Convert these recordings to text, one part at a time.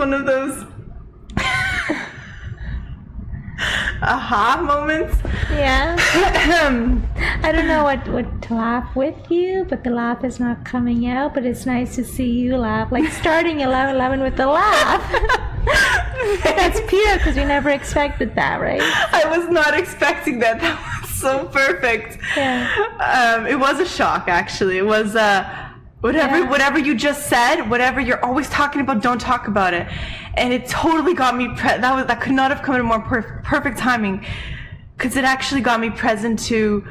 one of those aha moments. Yeah. I don't know what to laugh with you, but the laugh is not coming out, but it's nice to see you laugh. Like starting 11:11 with the laugh. That's pure, because we never expected that, right? I was not expecting that. That was so perfect. Yeah. It was a shock, actually. It was whatever you just said, whatever you're always talking about, don't talk about it. And it totally got me that could not have come at a more perfect timing, because it actually got me present to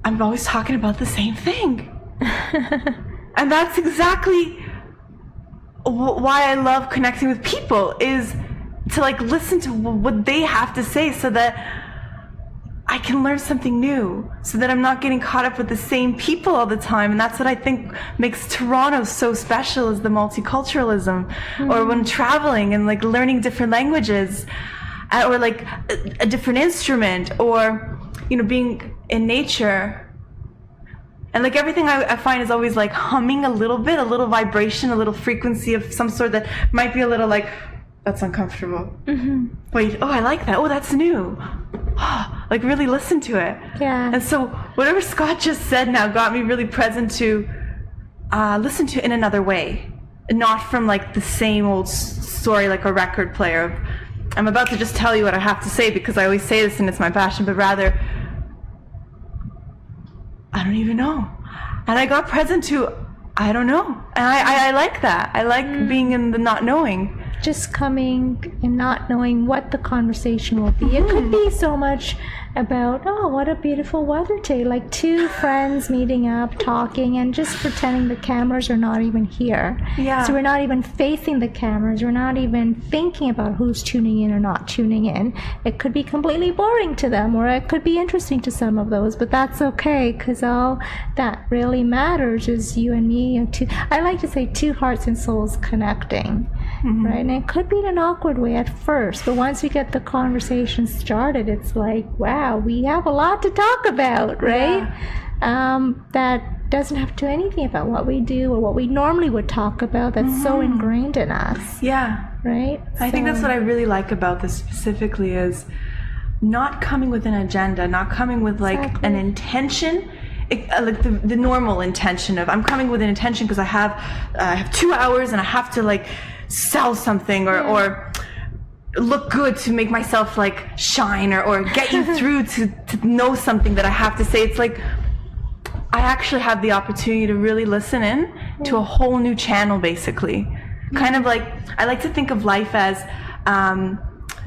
I'm always talking about the same thing. And that's exactly why I love connecting with people, is to like listen to what they have to say, so that I can learn something new, so that I'm not getting caught up with the same people all the time. And that's what I think makes Toronto so special, is the multiculturalism. Or when traveling and like learning different languages, or like a different instrument, or, you know, being in nature. And like everything I find is always like humming a little bit, a little vibration, a little frequency of some sort that might be a little like, that's uncomfortable. Wait, oh, I like that. Oh, that's new. Like really listen to it. Yeah. And so whatever Scott just said now got me really present to listen to it in another way, not from like the same old story like a record player of, I'm about to just tell you what I have to say because I always say this and it's my passion, but rather, I don't even know. And I got present to, I don't know. And I like that. I like being in the not knowing. Just coming and not knowing what the conversation will be. It could be so much about, oh, what a beautiful weather day, like two friends meeting up, talking, and just pretending the cameras are not even here. Yeah. So we're not even facing the cameras. We're not even thinking about who's tuning in or not tuning in. It could be completely boring to them, or it could be interesting to some of those, but that's okay, because all that really matters is you and me. I like to say two hearts and souls connecting. Right? And it could be in an awkward way at first, but once we get the conversation started, it's like, wow, we have a lot to talk about, right? Yeah. That doesn't have to do anything about what we do or what we normally would talk about. That's so ingrained in us. Yeah. Right? I think that's what I really like about this specifically, is not coming with an agenda, not coming with like an intention. Like the normal intention of, I'm coming with an intention because I have 2 hours and I have to like sell something or look good to make myself like shine or get you through to know something that I have to say. It's like I actually have the opportunity to really listen in to a whole new channel, basically. Kind of like, I like to think of life as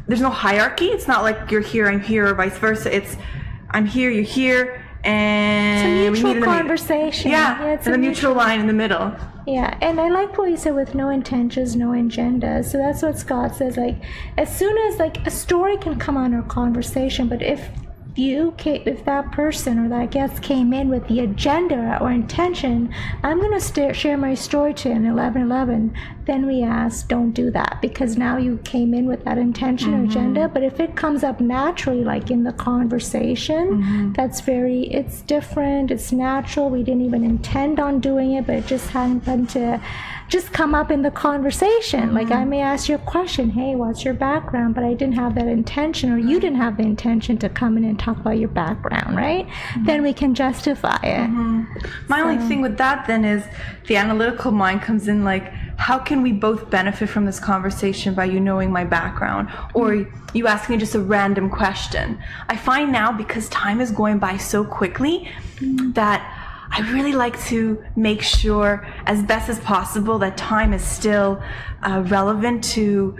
there's no hierarchy. It's not like you're here, I'm here, or vice versa. It's I'm here, you're here, and it's a mutual conversation. Yeah, it's a neutral line in the middle. Yeah, and I like what you said with no intentions, no agenda. So that's what Scott says. Like, as soon as like a story can come on our conversation, but if that person or that guest came in with the agenda or intention, I'm going to share my story to you in 11:11, then we ask, don't do that, because now you came in with that intention or agenda. But if it comes up naturally, like in the conversation, it's different, it's natural, we didn't even intend on doing it, but it just happened to just come up in the conversation. Like I may ask you a question, hey, what's your background? But I didn't have that intention, or you didn't have the intention to come in and talk about your background, right? Then we can justify it. My only thing with that then is the analytical mind comes in, like, how can we both benefit from this conversation by you knowing my background, or you asking just a random question? I find now, because time is going by so quickly, that I really like to make sure as best as possible that time is still relevant to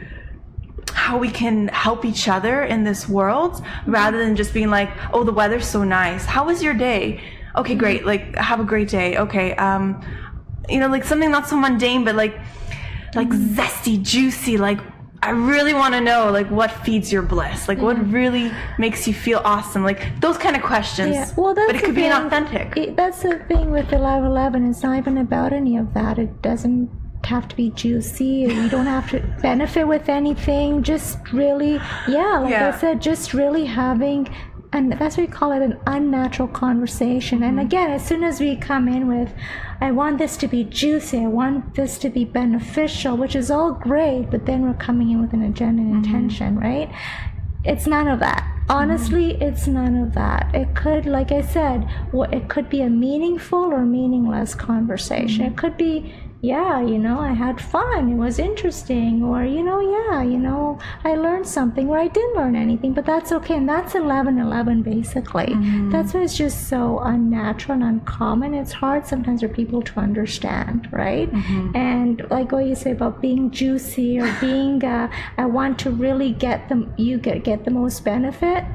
how we can help each other in this world, rather than just being like, oh, the weather's so nice. How was your day? Okay, great. Like, have a great day. Okay. You know, like something not so mundane, but like zesty, juicy, like, I really want to know, like, what feeds your bliss? Like, what really makes you feel awesome? Like, those kind of questions. Yeah. Well, that's but it could be inauthentic. That's the thing with 11:11. It's not even about any of that. It doesn't have to be juicy. You don't have to benefit with anything. Just really, like I said, just really having and that's why we call it an unnatural conversation. And again, as soon as we come in with, I want this to be juicy, I want this to be beneficial, which is all great, but then we're coming in with an agenda and intention, right? It's none of that. Honestly, it's none of that. It could, like I said, it could be a meaningful or meaningless conversation. It could be, yeah, I had fun, it was interesting, or, yeah, I learned something, or I didn't learn anything, but that's okay. And that's 11-11 basically. That's why it's just so unnatural and uncommon. It's hard sometimes for people to understand, right? And like what you say about being juicy or being, I want to really get the most benefit.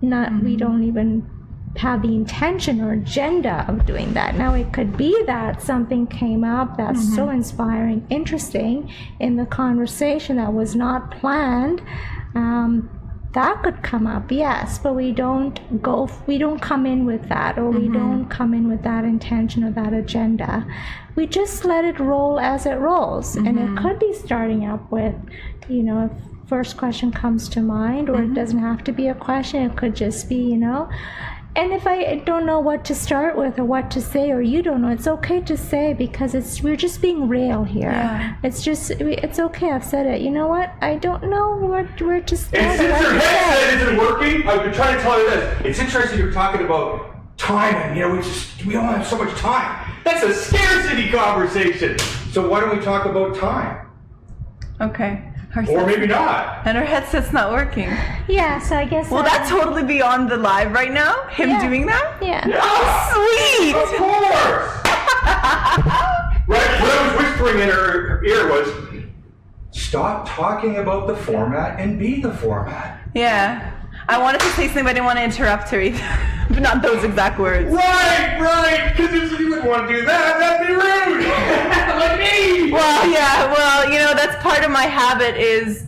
We don't even have the intention or agenda of doing that. Now, it could be that something came up that's so inspiring, interesting in the conversation that was not planned. That could come up, yes, but we don't come in with that, or we don't come in with that intention or that agenda. We just let it roll as it rolls. And it could be starting up with, if first question comes to mind, or it doesn't have to be a question, it could just be, And if I don't know what to start with or what to say, or you don't know, it's okay to say, because we're just being real here. Yeah. It's okay. I've said it. You know what? I don't know. We're just. And since your headset isn't working, I've been trying to tell you this. It's interesting you're talking about time, and we don't have so much time. That's a scarcity conversation. So why don't we talk about time? Okay. Or maybe not. And her headset's not working. Yeah, so I guess. Will that totally be on the live right now? Him doing that? Yeah. Sweet! Of course! Right, what I was whispering in her ear was, stop talking about the format and be the format. Yeah. I wanted to say something, but I didn't want to interrupt her either. But not those exact words. Right, because if you wouldn't want to do that, that'd be rude. Like me. Well, that's part of my habit is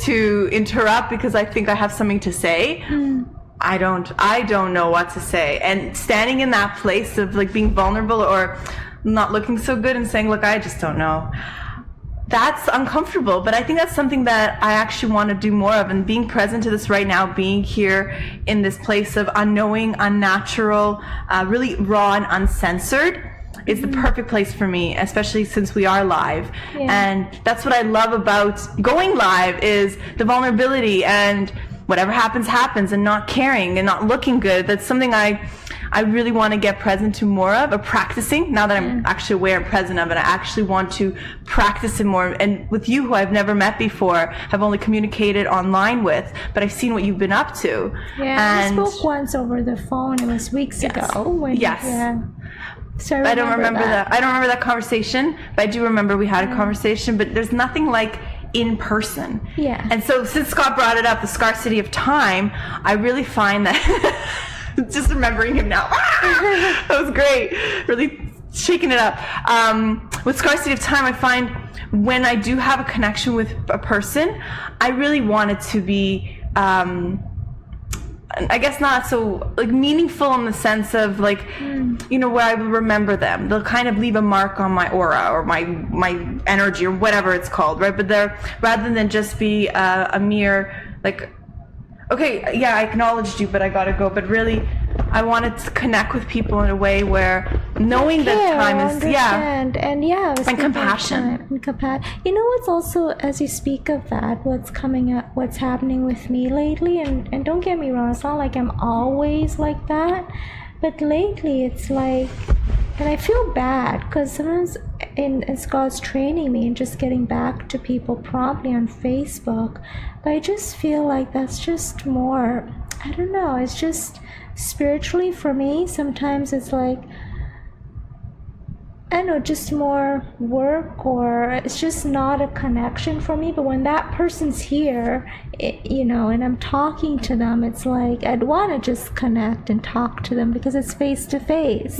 to interrupt, because I think I have something to say. I don't know what to say. And standing in that place of like being vulnerable or not looking so good and saying, look, I just don't know. That's uncomfortable, but I think that's something that I actually want to do more of, and being present to this right now, being here in this place of unknowing, unnatural, really raw and uncensored is the perfect place for me, especially since we are live. Yeah. And that's what I love about going live, is the vulnerability and whatever happens, happens, and not caring and not looking good. That's something I really want to get present to more of, or practicing, now that I'm actually aware and present of it. I actually want to practice it more. And with you, who I've never met before, have only communicated online with, but I've seen what you've been up to. Yeah, we spoke once over the phone. It was weeks ago. Yes. So I don't remember that. I don't remember that conversation, but I do remember we had a conversation. But there's nothing like in person. Yeah. And so since Scott brought it up, the scarcity of time, I really find that just remembering him now, that was great, really shaking it up. With scarcity of time, I find when I do have a connection with a person, I really want it to be I guess not so like meaningful in the sense of like, where I remember them. They'll kind of leave a mark on my aura or my energy or whatever it's called, right? But they're, rather than just be a mere like, okay, yeah, I acknowledged you, but I gotta go. But really, I wanted to connect with people in a way where knowing that time is, and compassion. You know what's also, as you speak of that, what's coming up, what's happening with me lately, and don't get me wrong, it's not like I'm always like that, but lately it's like, and I feel bad because sometimes as God's training me and just getting back to people promptly on Facebook, but I just feel like that's just more, I don't know, it's just spiritually for me, sometimes it's like, I don't know, just more work, or it's just not a connection for me. But when that person's here, and I'm talking to them, it's like I'd want to just connect and talk to them because it's face to face.